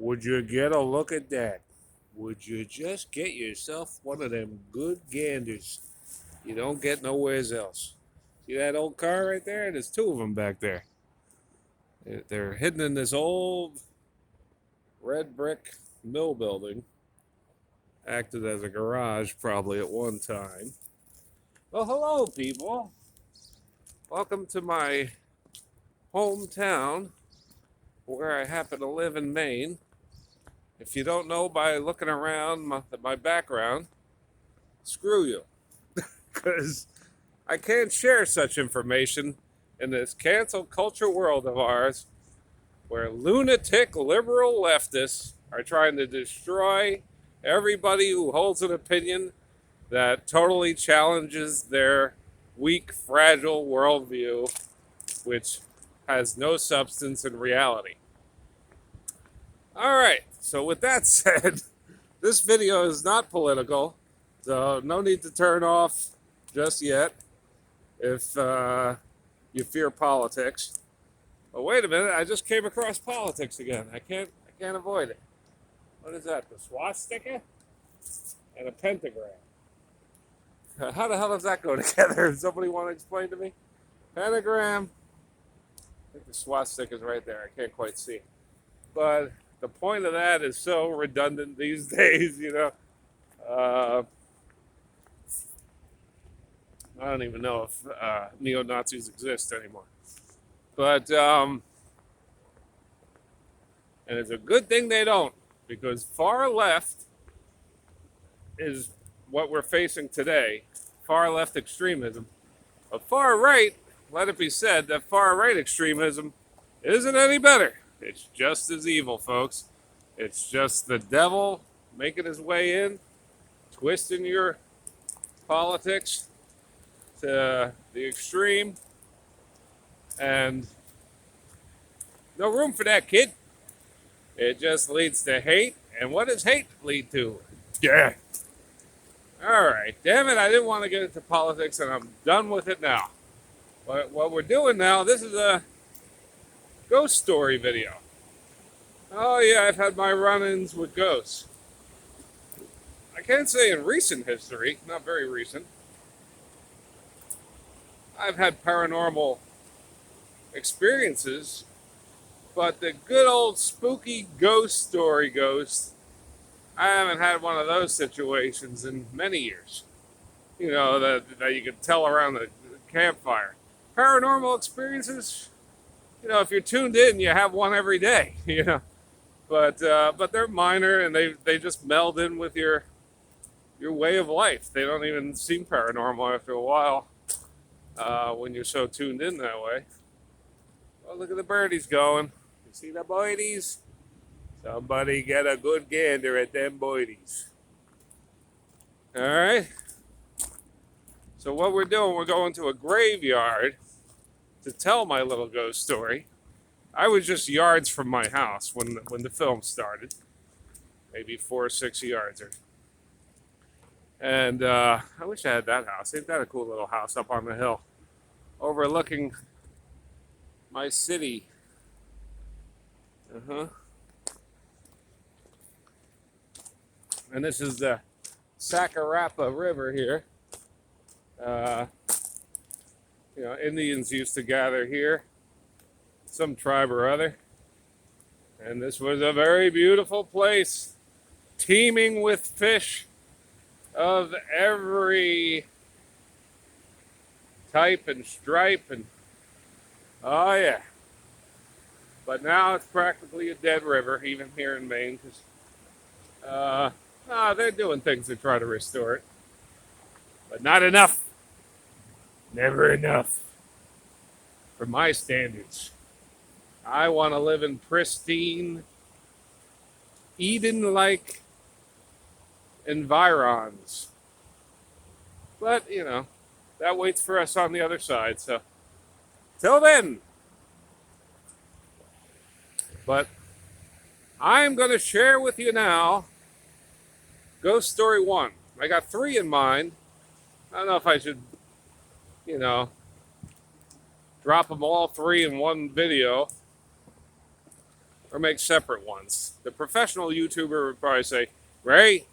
Would you get a look at that? Would you just get yourself one of them good ganders you don't get nowheres else? See that old car right there? There's two of them back there. They're hidden in this old red brick mill building. Acted as a garage probably at one time. Well, hello, people. Welcome to my hometown where I happen to live in Maine. If you don't know by looking around my background, screw you. Because I can't share such information in this cancel culture world of ours where lunatic liberal leftists are trying to destroy everybody who holds an opinion that totally challenges their weak, fragile worldview, which has no substance in reality. All right, so with that said, this video is not political, so no need to turn off just yet if you fear politics. But wait a minute, I just came across politics again. I can't avoid it. What is that? The swastika and a pentagram. How the hell does that go together? Does somebody want to explain to me? Pentagram. I think the swastika is right there. I can't quite see. But the point of that is so redundant these days, you know. I don't even know if neo-Nazis exist anymore. But, and it's a good thing they don't, because far left is what we're facing today, far left extremism. But far right, let it be said that far right extremism isn't any better. It's just as evil, folks. It's just the devil making his way in, twisting your politics to the extreme, and no room for that, kid. It just leads to hate, and what does hate lead to? Yeah. All right, damn it, I didn't want to get into politics, and I'm done with it now. What we're doing now, this is a ghost story video. Oh yeah, I've had my run-ins with ghosts. I can't say in recent history, not very recent, I've had paranormal experiences, but the good old spooky ghost story ghost, I haven't had one of those situations in many years. You know, that you can tell around the campfire. Paranormal experiences, you know, if you're tuned in, you have one every day, you know. But they're minor, and they just meld in with your way of life. They don't even seem paranormal after a while when you're so tuned in that way. Well, look at the birdies going. You see the birdies? Somebody get a good gander at them birdies. All right. So what we're doing, we're going to a graveyard to tell my little ghost story. I was just yards from my house when the film started, maybe 4 or 6 yards. And I wish I had that house. Ain't that a cool little house up on the hill, overlooking my city? And this is the Sacarapa River here. You know, Indians used to gather here, some tribe or other. And this was a very beautiful place, teeming with fish of every type and stripe. And oh yeah. But now it's practically a dead river, even here in Maine, because they're doing things to try to restore it. But not enough. Never enough. For my standards. I want to live in pristine, Eden-like environs. But, you know, that waits for us on the other side. So, till then. But I'm going to share with you now Ghost Story 1. I got 3 in mind. I don't know if I should, you know, drop them all 3 in one video. or make separate ones. The professional YouTuber would probably say, Ray,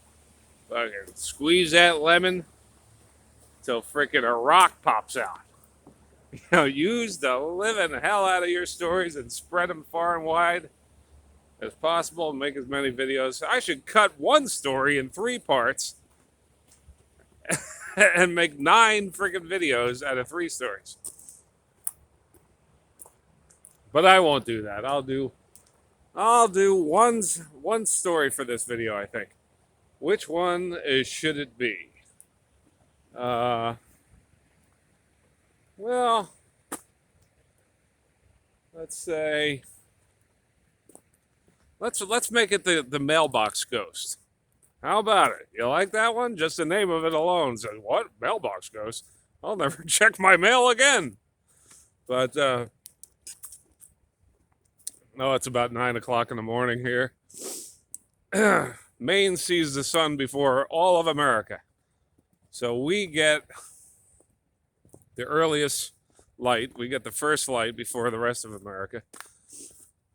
fucking squeeze that lemon till freaking a rock pops out. You know, use the living hell out of your stories and spread them far and wide as possible and make as many videos. I should cut one story in 3 parts and make 9 freaking videos out of 3 stories. But I won't do that. I'll do one story for this video, I think. Which one should it be? Well, let's say let's make it the mailbox ghost. How about it? You like that one? Just the name of it alone says, what? Mailbox ghost? I'll never check my mail again. But no, it's about 9 o'clock in the morning here. Maine sees the sun before all of America. So we get the earliest light. We get the first light before the rest of America.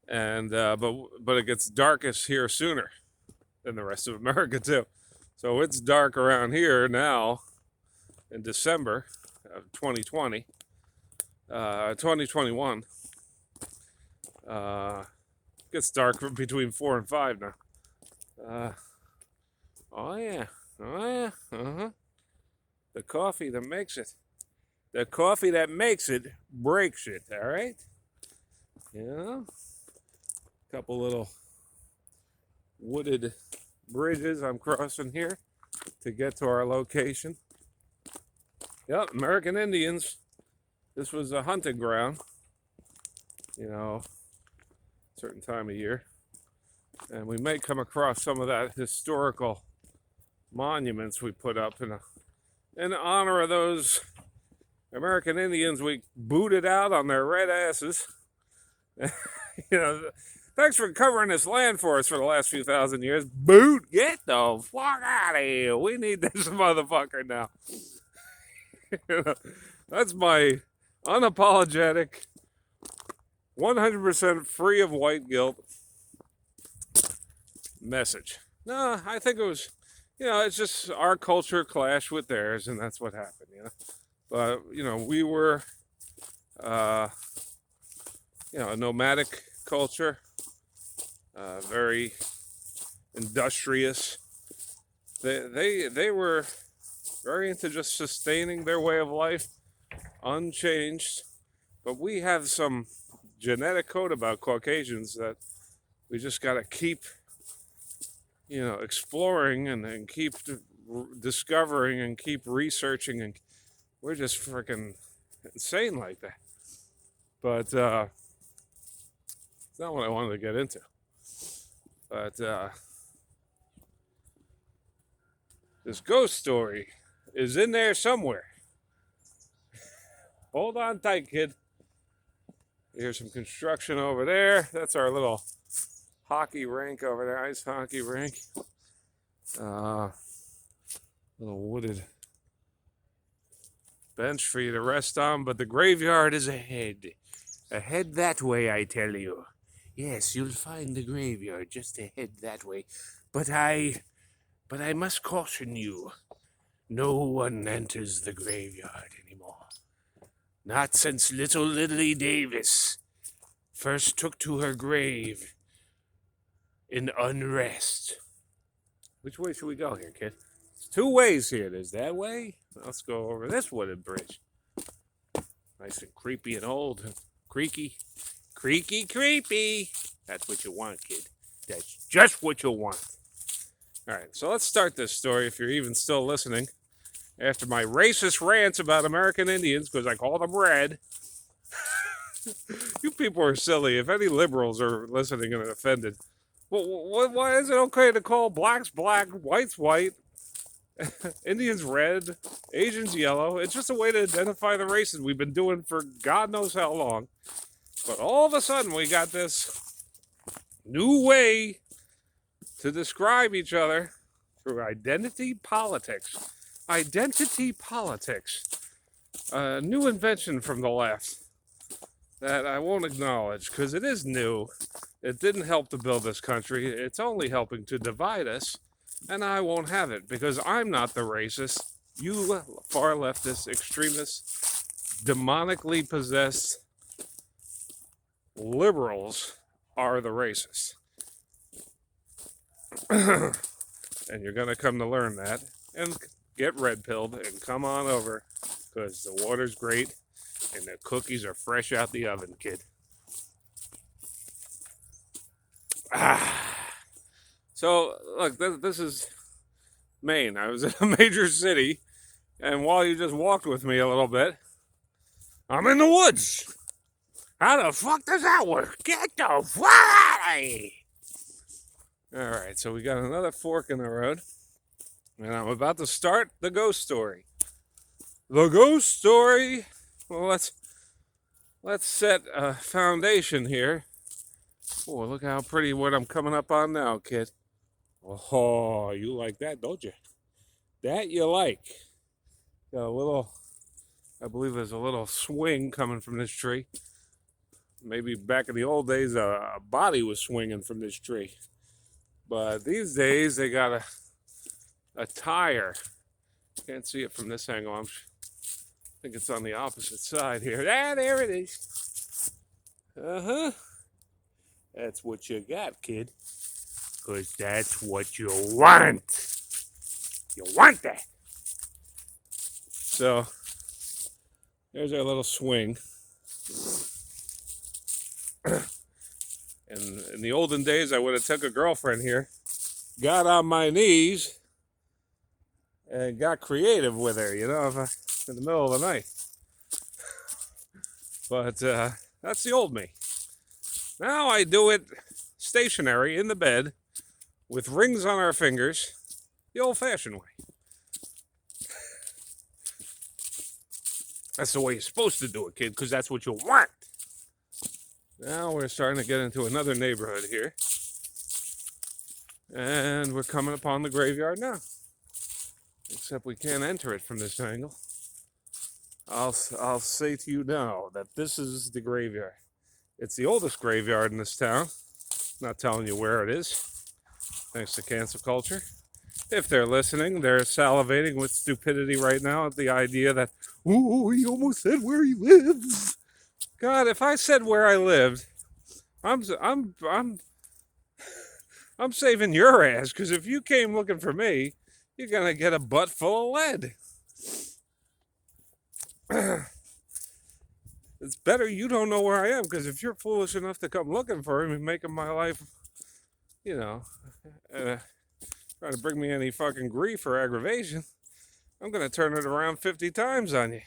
And but it gets darkest here sooner than the rest of America too. So it's dark around here now in December of 2020. 2021. Gets dark between 4 and 5 now. Oh yeah. The coffee that makes it. The coffee that makes it breaks it, all right? Yeah. Couple little wooded bridges I'm crossing here to get to our location. Yep, American Indians. This was a hunting ground, you know, certain time of year. And we may come across some of that historical monuments we put up in honor of those American Indians we booted out on their red asses. You know, thanks for covering this land for us for the last few thousand years. Boot, get the fuck out of here. We need this motherfucker now. You know, that's my unapologetic, 100% free of white guilt message. No, I think it was, you know, it's just our culture clashed with theirs, and that's what happened, you know. But, you know, we were, you know, a nomadic culture, very industrious. They were very into just sustaining their way of life, unchanged. But we have some genetic code about Caucasians that we just got to keep, you know, exploring and keep discovering and keep researching, and we're just freaking insane like that. But it's not what I wanted to get into. But this ghost story is in there somewhere. Hold on tight, kid. Here's some construction over there. That's our little hockey rink over there, ice hockey rink. Little wooded bench for you to rest on, but the graveyard is ahead. Ahead that way, I tell you. Yes, you'll find the graveyard just ahead that way. But I must caution you. No one enters the graveyard anymore. Not since little Lily Davis first took to her grave in unrest. Which way should we go here, kid? There's 2 ways here. There's that way. Let's go over this wooded bridge. Nice and creepy and old and creaky. Creepy. That's what you want, kid. That's just what you want. All right, so let's start this story if you're even still listening. After my racist rants about American Indians, because I call them red. You people are silly. If any liberals are listening and offended, well, why is it okay to call blacks black, whites white, Indians red, Asians yellow? It's just a way to identify the races we've been doing for God knows how long. But all of a sudden, we got this new way to describe each other through identity politics. Identity politics. A new invention from the left that I won't acknowledge because it is new. It didn't help to build this country. It's only helping to divide us. And I won't have it because I'm not the racist. You far leftist, extremists, demonically possessed liberals are the racists. And you're going to come to learn that and get red pilled and come on over because the water's great and the cookies are fresh out the oven, kid. So, look, this is Maine. I was in a major city, and while you just walked with me a little bit, I'm in the woods. How the fuck does that work? Get the fuck out of here! Alright, so we got another fork in the road, and I'm about to start the ghost story. The ghost story! Well, let's set a foundation here. Oh, look how pretty what I'm coming up on now, kid. Oh, you like that, don't you? That you like. Got a little, I believe there's a little swing coming from this tree. Maybe back in the old days, a body was swinging from this tree. But these days, they got a tire. Can't see it from this angle. I think it's on the opposite side here. Ah, there it is. Uh-huh. That's what you got, kid. Because that's what you want. You want that. So, there's our little swing. And in the olden days, I would have took a girlfriend here, got on my knees, and got creative with her, in the middle of the night. But that's the old me. Now I do it stationary in the bed with rings on our fingers, the old-fashioned way. That's the way you're supposed to do it, kid, because that's what you want. Now we're starting to get into another neighborhood here. And we're coming upon the graveyard now. Except we can't enter it from this angle. I'll say to you now that this is the graveyard. It's the oldest graveyard in this town. Not telling you where it is. Thanks to cancel culture. If they're listening, they're salivating with stupidity right now at the idea that, ooh, he almost said where he lives. God, if I said where I lived, I'm saving your ass, because if you came looking for me, you're gonna get a butt full of lead. It's better you don't know where I am, because if you're foolish enough to come looking for him and making my life, trying to bring me any fucking grief or aggravation, I'm gonna turn it around 50 times on you.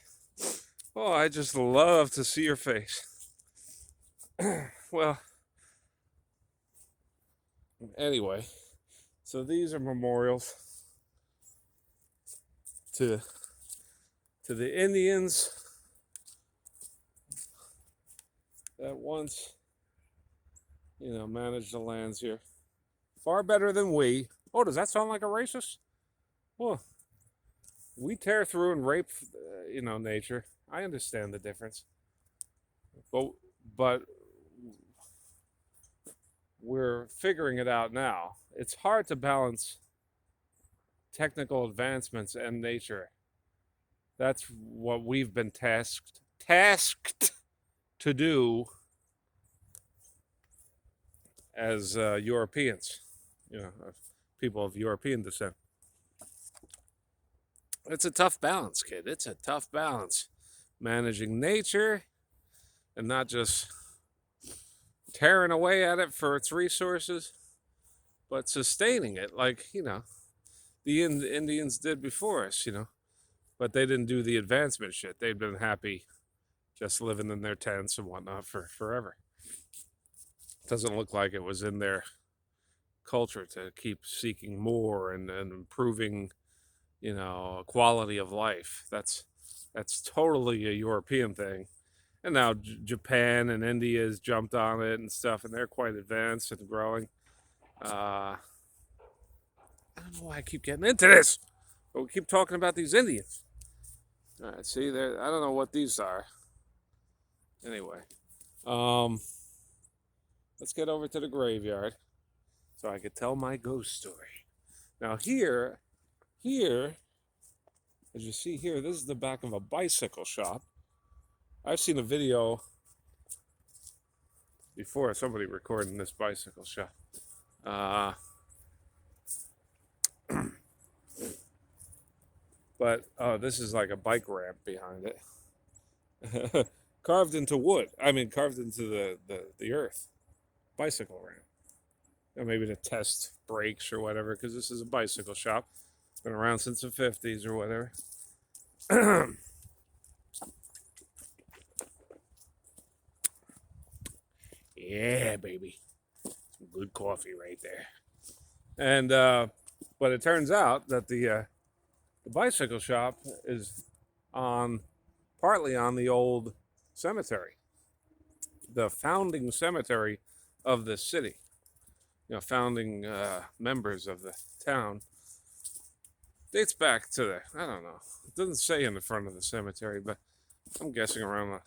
Oh, I just love to see your face. Well, anyway, so these are memorials to the Indians that once, managed the lands here. Far better than we. Oh, does that sound like a racist? Well, we tear through and rape, nature. I understand the difference. But we're figuring it out now. It's hard to balance technical advancements and nature. That's what we've been tasked to do as Europeans, people of European descent. It's a tough balance, kid. It's a tough balance. Managing nature and not just tearing away at it for its resources, but sustaining it like, the Indians did before us, But they didn't do the advancement shit. They'd been happy just living in their tents and whatnot for forever. Doesn't look like it was in their culture to keep seeking more and improving, quality of life. That's totally a European thing. And now Japan and India has jumped on it and stuff, and they're quite advanced and growing. I don't know why I keep getting into this, but we keep talking about these Indians. All right, see, there. I don't know what these are. Anyway, let's get over to the graveyard so I could tell my ghost story. Now here, as you see here, this is the back of a bicycle shop. I've seen a video before of somebody recording this bicycle shop. But this is like a bike ramp behind it. Carved into wood. I mean, carved into the earth. Bicycle ramp. Or maybe to test brakes or whatever, because this is a bicycle shop. Been around since the 50s or whatever. Yeah, baby. Some good coffee right there. And, but it turns out that the bicycle shop is partly on the old cemetery, the founding cemetery of the city. You know, founding members of the town. Dates back to I don't know. It doesn't say in the front of the cemetery, but I'm guessing around the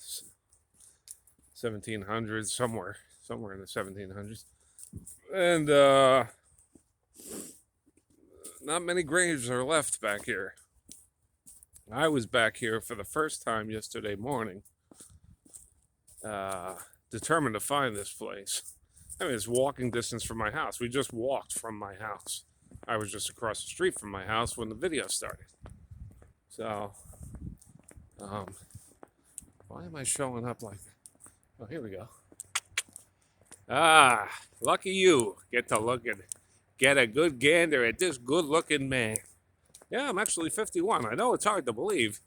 1700s, somewhere in the 1700s. And not many graves are left back here. I was back here for the first time yesterday morning, determined to find this place. I mean, it's walking distance from my house. We just walked from my house. I was just across the street from my house when the video started. So, why am I showing up like that? Oh, here we go. Ah, lucky you. Get to get a good gander at this good-looking man. Yeah, I'm actually 51. I know it's hard to believe.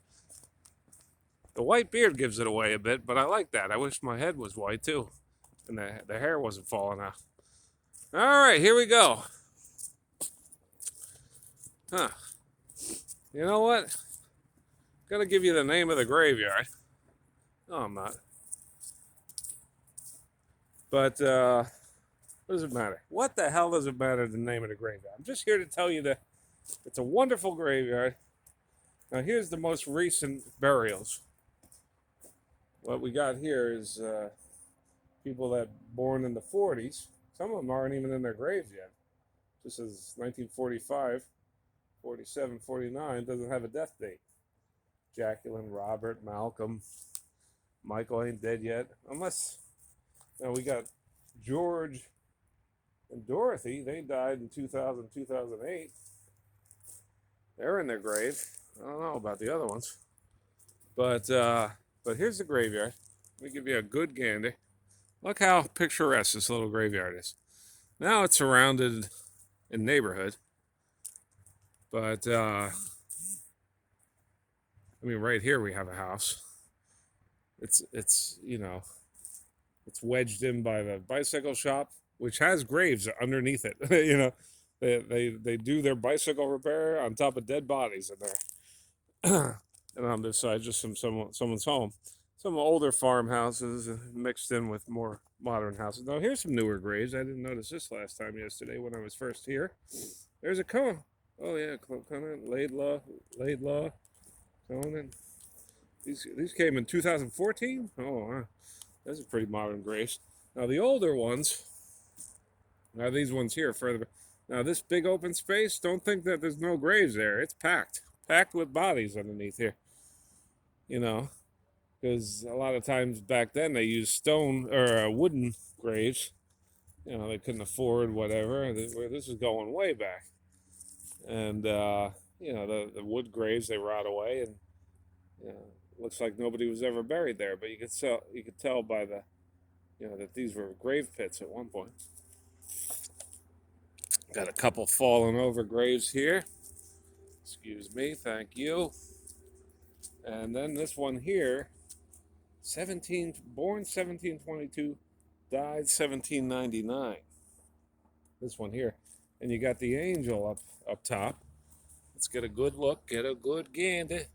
The white beard gives it away a bit, but I like that. I wish my head was white, too. And the hair wasn't falling out. All right, here we go. Huh. You know what? Gotta give you the name of the graveyard. No, I'm not. But, what does it matter? What the hell does it matter the name of the graveyard? I'm just here to tell you that it's a wonderful graveyard. Now, here's the most recent burials. What we got here is people that born in the 40s. Some of them aren't even in their graves yet. This is 1945, 47, 49. Doesn't have a death date. Jacqueline, Robert, Malcolm. Michael ain't dead yet. Unless, we got George and Dorothy. They died in 2000, 2008. They're in their grave. I don't know about the other ones. But here's the graveyard. Let me give you a good gander. Look how picturesque this little graveyard is. Now it's surrounded in neighborhood. But, right here we have a house. It's it's wedged in by the bicycle shop, which has graves underneath it. They do their bicycle repair on top of dead bodies in there. And on this side, just someone's home. Some older farmhouses mixed in with more modern houses. Now, here's some newer graves. I didn't notice this last time yesterday when I was first here. There's a Cohen. Oh, yeah, Cohen, Laidlaw, Cohen. These came in 2014? Oh, those are pretty modern graves. Now, the older ones, these ones here further. Now, this big open space, don't think that there's no graves there. It's packed with bodies underneath here. Because a lot of times back then they used stone or wooden graves. They couldn't afford whatever. This is going way back. And, the wood graves, they rot away. And, looks like nobody was ever buried there. But you could tell by that these were grave pits at one point. Got a couple fallen over graves here. Excuse me, thank you. And then this one here, born 1722, died 1799. This one here. And you got the angel up top. Let's get a good look, get a good gander.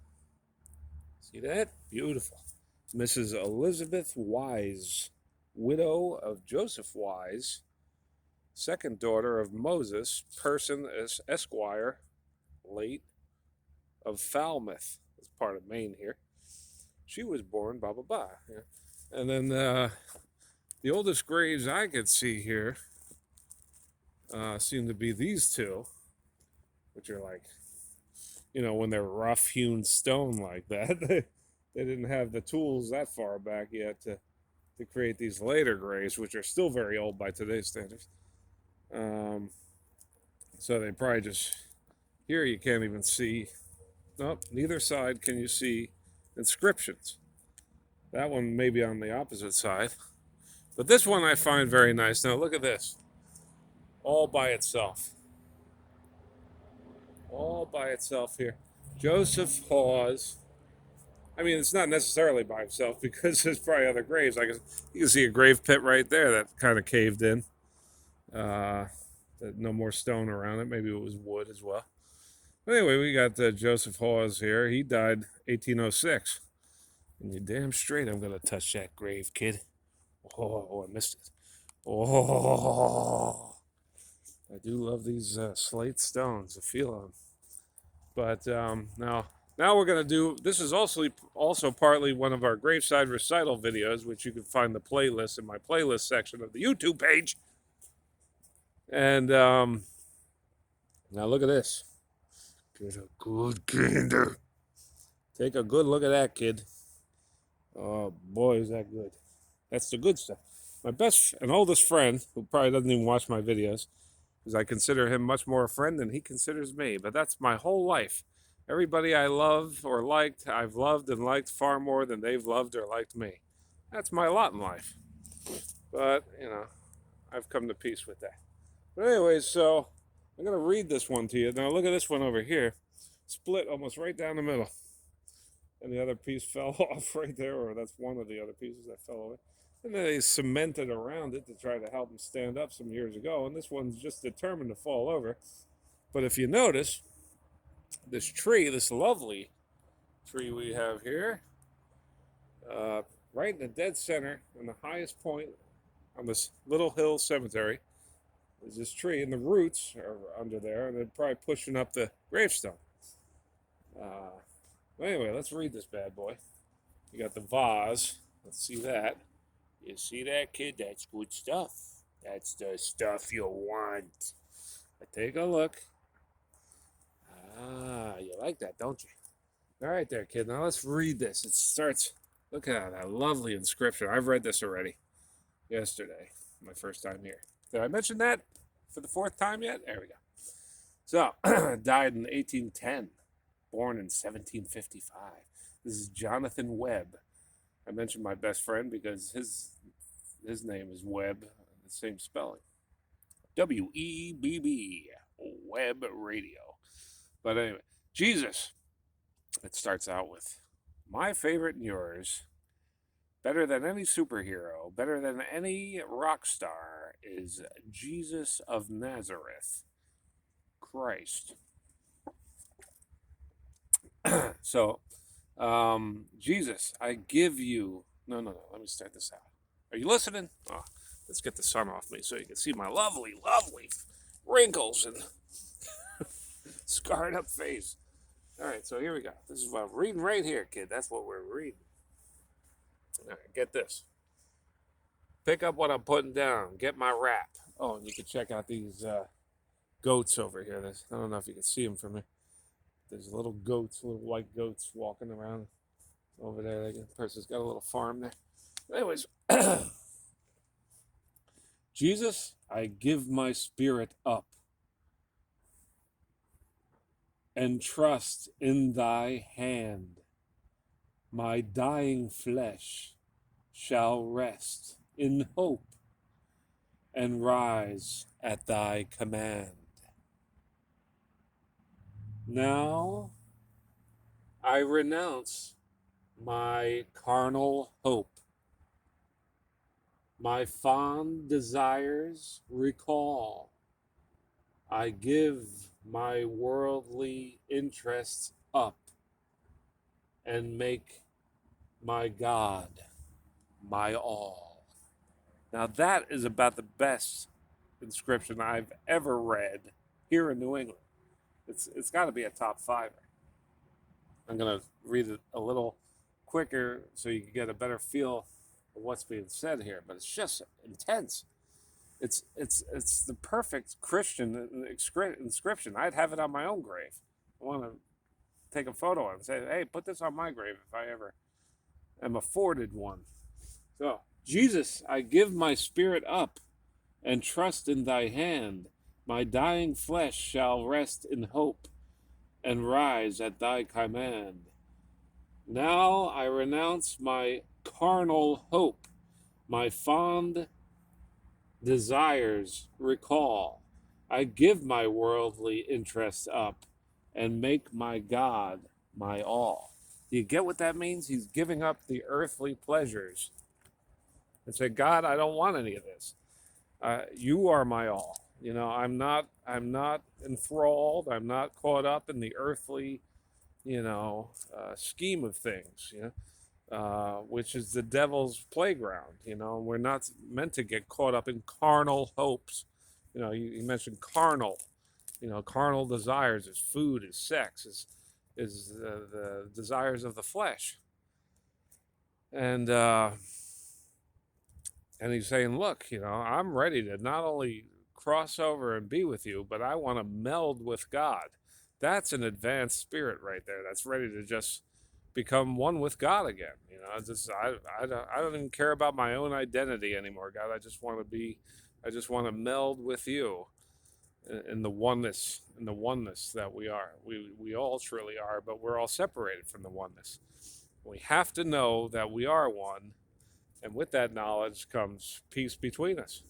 See that? Beautiful. Mrs. Elizabeth Wise, widow of Joseph Wise, second daughter of Moses Person Esquire, late, of Falmouth. That's part of Maine here. She was born, blah, blah, blah. Yeah. And then The oldest graves I could see here seem to be these two, which are like, when they're rough hewn stone like that, they didn't have the tools that far back yet to create these later graves, which are still very old by today's standards. So they probably just, here you can't even see, nope, neither side can you see inscriptions. That one may be on the opposite side. But this one I find very nice. Now look at this. All by itself. All by itself here. Joseph Hawes. I mean, it's not necessarily by himself because there's probably other graves. You can see a grave pit right there that kind of caved in. No more stone around it. Maybe it was wood as well. But anyway, we got Joseph Hawes here. He died 1806. And you're damn straight I'm going to touch that grave, kid. Oh, I missed it. Oh, I do love these slate stones. I feel them. But now we're going to do, this is also partly one of our graveside recital videos, which you can find the playlist in my playlist section of the YouTube page. And now look at this. Get a good gander. Take a good look at that, kid. Oh, boy, is that good. That's the good stuff. My best and oldest friend, who probably doesn't even watch my videos, because I consider him much more a friend than he considers me. But that's my whole life. Everybody I love or liked, I've loved and liked far more than they've loved or liked me. That's my lot in life. But, I've come to peace with that. But anyways, so I'm going to read this one to you. Now look at this one over here. Split almost right down the middle. And the other piece fell off right there, or that's one of the other pieces that fell away. And then they cemented around it to try to help them stand up some years ago. And this one's just determined to fall over. But if you notice, this tree, this lovely tree we have here, right in the dead center, on the highest point on this little hill cemetery, is this tree, and the roots are under there, and they're probably pushing up the gravestone. Anyway, let's read this bad boy. You got the vase. Let's see that. You see that, kid? That's good stuff. That's the stuff you want. Take a look. You like that, don't you? All right there, kid. Now let's read this. It starts, look at that lovely inscription. I've read this already yesterday, my first time here. Did I mention that for the fourth time yet? There we go. So, died in 1810, born in 1755. This is Jonathan Webb. I mentioned my best friend because his name is Webb, the same spelling. W-E-B-B, Webb Radio. But anyway, Jesus. It starts out with, my favorite and yours, better than any superhero, better than any rock star, is Jesus of Nazareth, Christ. So, Jesus, I give you, no, let me start this out. Are you listening? Oh, let's get the sun off me so you can see my lovely, lovely wrinkles and scarred up face. All right, so here we go. This is what I'm reading right here, kid. That's what we're reading. All right, get this. Pick up what I'm putting down. Get my rap. Oh, and you can check out these goats over here. I don't know if you can see them from here. There's little goats, little white goats walking around over there. The person's got a little farm there. Anyways, Jesus, I give my spirit up and trust in thy hand. My dying flesh shall rest in hope and rise at thy command. Now I renounce my carnal hope. My fond desires recall. I give my worldly interests up and make my God my all. Now that is about the best inscription I've ever read here in New England. It's got to be a top fiver. I'm going to read it a little quicker so you can get a better feel what's being said here, but it's just intense. It's the perfect Christian inscription. I'd have it on my own grave. I want to take a photo and say, hey, put this on my grave if I ever am afforded one. So, Jesus, I give my spirit up and trust in thy hand. My dying flesh shall rest in hope and rise at thy command. Now I renounce my carnal hope, my fond desires recall. I give my worldly interests up and make my God my all. Do you get what that means? He's giving up the earthly pleasures and say, God, I don't want any of this. You are my all. I'm not enthralled. I'm not caught up in the earthly, scheme of things. Which is the devil's playground. We're not meant to get caught up in carnal hopes. You mentioned carnal. Carnal desires is food, is sex, is the desires of the flesh. And he's saying, look, I'm ready to not only cross over and be with you, but I want to meld with God. That's an advanced spirit right there. That's ready to just become one with God again. I don't even care about my own identity anymore, God. I just want to meld with you in the oneness, that we are. We all truly are, but we're all separated from the oneness. We have to know that we are one, and with that knowledge comes peace between us.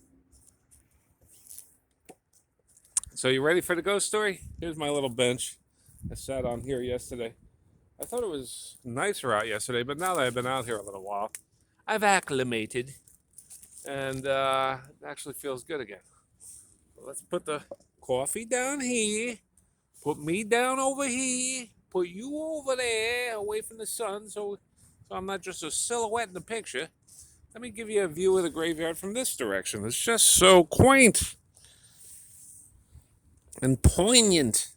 So you ready for the ghost story? Here's my little bench. I sat on here yesterday. I thought it was nicer out yesterday, but now that I've been out here a little while, I've acclimated, and it actually feels good again. So let's put the coffee down here, put me down over here, put you over there, away from the sun, so I'm not just a silhouette in the picture. Let me give you a view of the graveyard from this direction. It's just so quaint and poignant.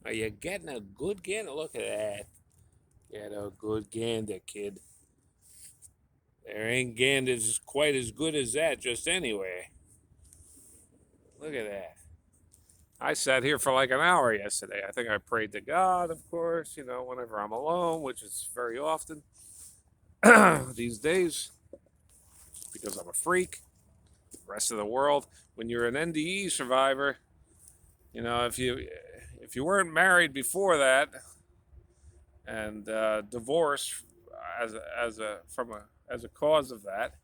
Are you getting a good gander? Look at that. Get a good gander, kid. There ain't ganders quite as good as that just anyway. Look at that. I sat here for like an hour yesterday. I think I prayed to God, of course, whenever I'm alone, which is very often these days, because I'm a freak. The rest of the world, when you're an NDE survivor, if you weren't married before that and divorced as a cause of that,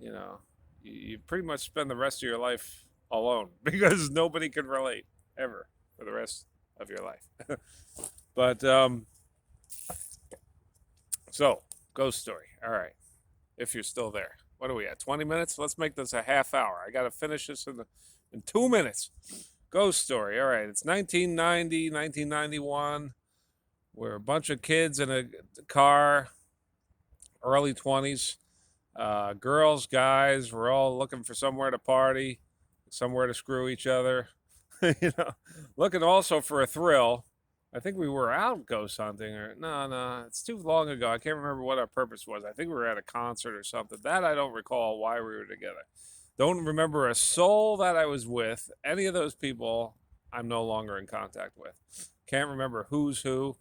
you pretty much spend the rest of your life alone because nobody can relate ever for the rest of your life. But so ghost story. All right, if you're still there, what are we at? 20 minutes. Let's make this a half hour. I got to finish this in 2 minutes. Ghost story. All right, it's 1990, 1991. We're a bunch of kids in a car, early 20s. Girls, guys, we're all looking for somewhere to party, somewhere to screw each other. Looking also for a thrill. I think we were out ghost hunting, or no, it's too long ago. I can't remember what our purpose was. I think we were at a concert or something. That I don't recall why we were together. Don't remember a soul that I was with. Any of those people I'm no longer in contact with. Can't remember who's who.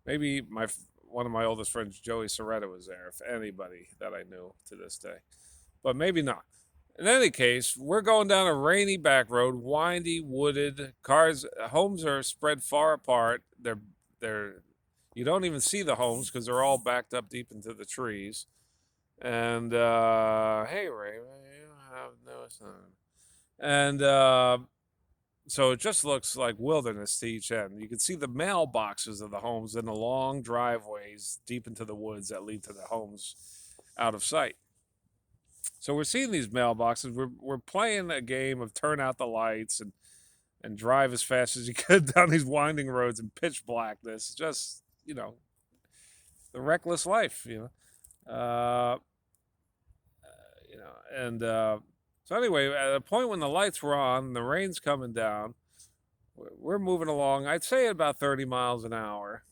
Maybe one of my oldest friends, Joey Soretta, was there, if anybody that I knew to this day. But maybe not. In any case, we're going down a rainy back road, windy, wooded. Homes are spread far apart. You don't even see the homes because they're all backed up deep into the trees. And hey, Ray, you have no son. And so it just looks like wilderness to each end. You can see the mailboxes of the homes in the long driveways deep into the woods that lead to the homes out of sight. So we're seeing these mailboxes. We're playing a game of turn out the lights and drive as fast as you could down these winding roads in pitch blackness. Just, the reckless life, so anyway, at a point when the lights were on, and the rain's coming down, we're moving along. I'd say at about 30 miles an hour,